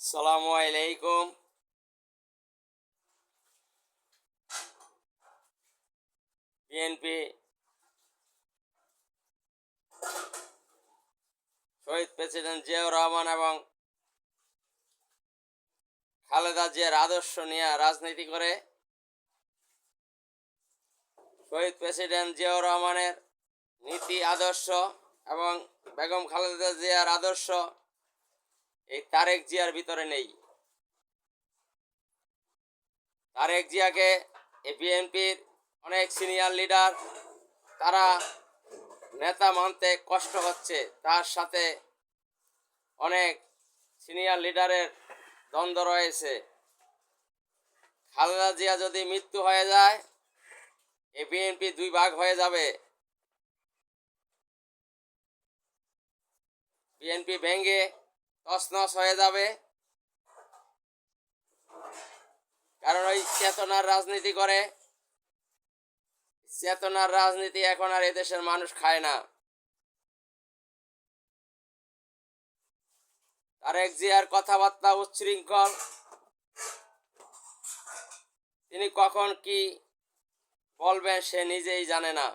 আসসালামু আলাইকুম। বিএনপি শহীদ প্রেসিডেন্ট জিয়াউর রহমান এবং খালেদা জিয়ার আদর্শ নিয়ে রাজনীতি করে। শহীদ প্রেসিডেন্ট জিয়াউর রহমানের নীতি আদর্শ এবং বেগম খালেদা জিয়ার আদর্শ এই তারেক জিয়ার ভিতরে নেই। তারেক জিয়াকে এই বিএনপির অনেক সিনিয়র লিডার তারা নেতা মানতে কষ্ট হচ্ছে। তার সাথে অনেক সিনিয়র লিডারের দ্বন্দ্ব রয়েছে। খালেদা জিয়া যদি মৃত্যু হয়ে যায়, এই বিএনপি দুই ভাগ হয়ে যাবে। বিএনপি ভেঙে তছনছ হয়ে যাবে, কারণ ওই চেতনার রাজনীতি করে। চেতনার রাজনীতি এখন আর এদেশের মানুষ খায় না। তারেক জিয়ার কথাবার্তা উচ্ছৃঙ্খল। তিনি কখন কি বলবেন সে নিজেই জানে না।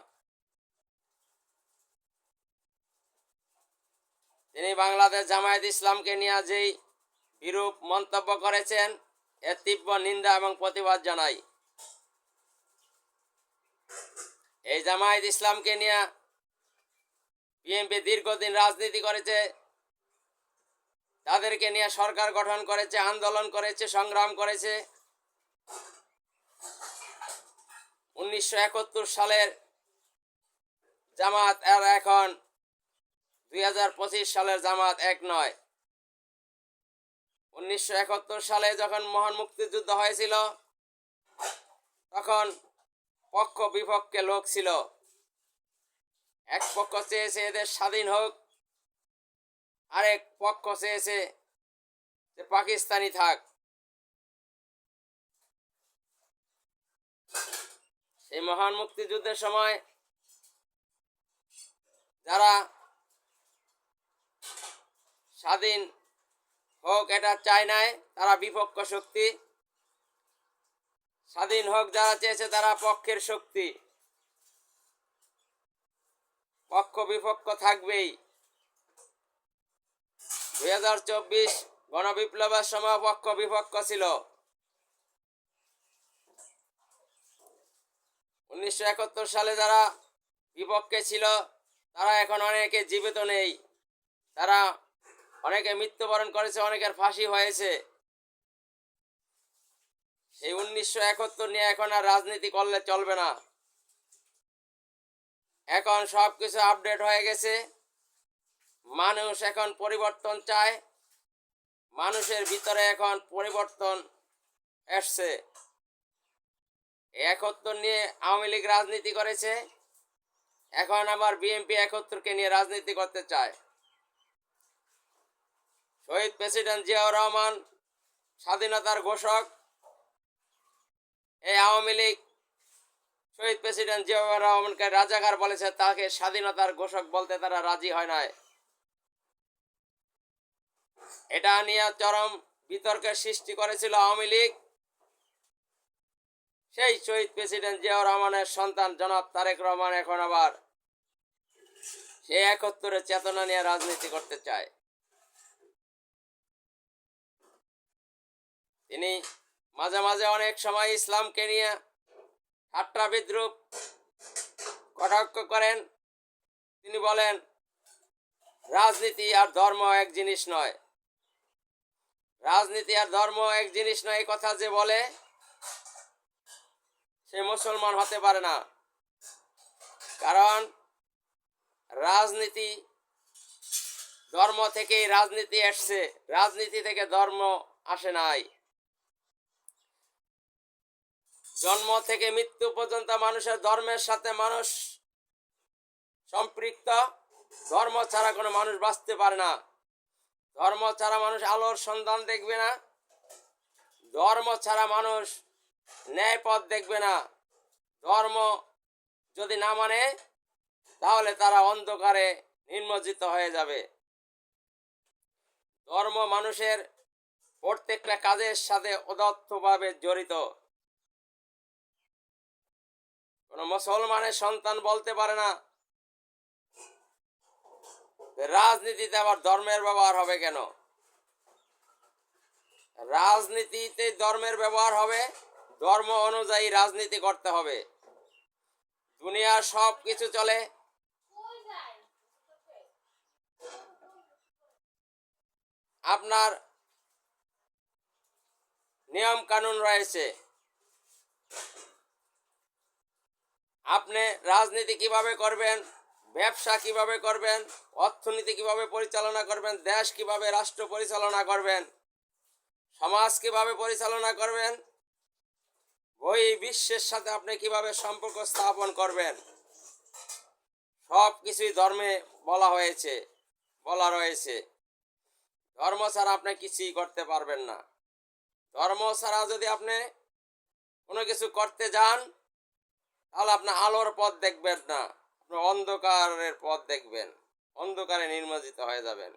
তিনি বাংলাদেশ জামায়াত ইসলামকে নিয়ে যেই বিরূপ মন্তব্য করেছেন, এর তীব্র নিন্দা এবং প্রতিবাদ জানাই। এই জামায়াত ইসলামকে নিয়ে বিএনপি দীর্ঘদিন রাজনীতি করেছে, তাদেরকে নিয়ে সরকার গঠন করেছে, আন্দোলন করেছে, সংগ্রাম করেছে। 1971 সালের জামাত আর এখন 2025 সালের জামাত এক নয়। 1971 সালে যখন মহান মুক্তিযুদ্ধ হয়েছিল, তখন পক্ষ বিপক্ষে লোক ছিল। এক পক্ষ চেয়েছে এদের স্বাধীন হোক, আরেক পক্ষ চেয়েছে যে পাকিস্তানি থাক। এই মহান মুক্তিযুদ্ধের সময় যারা স্বাধীন হোক এটা চায় নাই, তারা বিপক্ষ শক্তি। স্বাধীন হোক যারা চেয়েছে তারা পক্ষের শক্তি। পক্ষ বিপক্ষ থাকবেই। 2024 গণবিপ্লবের সময় পক্ষ বিপক্ষ ছিল। 1971 সালে যারা বিপক্ষে ছিল তারা এখন অনেকে জীবিত নেই। তারা অনেকে মৃত্যুবরণ করেছে, অনেকের ফাঁসি হয়েছে। এই 1971 নিয়ে এখন আর রাজনীতি করলে চলবে না। এখন সব কিছু আপডেট হয়ে গেছে। মানুষ এখন পরিবর্তন চায়। মানুষের ভিতরে এখন পরিবর্তন এসছে। 71 নিয়ে আওয়ামী লীগ রাজনীতি করেছে, এখন আবার বিএনপি 71কে নিয়ে রাজনীতি করতে চায়। শহীদ প্রেসিডেন্ট জিয়াউর রহমান স্বাধীনতার ঘোষক। এই আওয়ামী লীগ শহীদ প্রেসিডেন্ট জিয়াউর রহমানকে রাজাকার বলেছে, তাকে স্বাধীনতার ঘোষক বলতে তারা রাজি হয় নাই। এটা নিয়ে চরম বিতর্কের সৃষ্টি করেছিল আওয়ামী লীগ। সেই শহীদ প্রেসিডেন্ট জিয়াউর রহমানের সন্তান জনাব তারেক রহমান এখন আবার সে 71-এর চেতনা নিয়ে রাজনীতি করতে চায়। তিনি মাঝে মাঝে অনেক সময় ইসলামকে নিয়ে ঠাট্টা বিদ্রুপ কটাক্ষ করেন। তিনি বলেন রাজনীতি আর ধর্ম এক জিনিস নয়। রাজনীতি আর ধর্ম এক জিনিস নয়, এই কথা যে বলে সে মুসলমান হতে পারে না। কারণ রাজনীতি ধর্ম থেকেই রাজনীতি আসছে, রাজনীতি থেকে ধর্ম আসে নাই। জন্ম থেকে মৃত্যু পর্যন্ত মানুষের ধর্মের সাথে মানুষ সম্পৃক্ত। ধর্ম ছাড়া কোনো মানুষ বাঁচতে পারে না। ধর্ম ছাড়া মানুষ আলোর সন্ধান দেখবে না। ধর্ম ছাড়া মানুষ ন্যায় পথ দেখবে না। ধর্ম যদি না মানে তাহলে তারা অন্ধকারে নিমজ্জিত হয়ে যাবে। ধর্ম মানুষের প্রত্যেকটা কাজের সাথে ওতপ্রোতভাবে জড়িত। কোনো মুসলমানের সন্তান বলতে পারে না যে রাজনীতিতে আবার ধর্মের ব্যবহার হবে কেন। রাজনীতিতে ধর্মের ব্যবহার হবে, ধর্ম অনুযায়ী রাজনীতি করতে হবে। দুনিয়ার সব কিছু চলে আপনার নিয়ম কানুন রয়েছে। আপনি রাজনীতি কিভাবে করবেন, ব্যবসা কিভাবে করবেন, অর্থনীতি কিভাবে পরিচালনা করবেন, দেশ কিভাবে রাষ্ট্র পরিচালনা করবেন, সমাজ কিভাবে পরিচালনা করবেন, ওই বিশ্বের সাথে আপনি কিভাবে সম্পর্ক স্থাপন করবেন, সব কিছুই ধর্মে বলা রয়েছে। ধর্ম ছাড়া আপনি কিছুই করতে পারবেন না। ধর্ম ছাড়া যদি আপনি কোনো কিছু করতে যান তাহলে আপনি আলোর পথ দেখবেন না, আপনি অন্ধকারের পথ দেখবেন, অন্ধকারে নিমজ্জিত হয়ে যাবেন।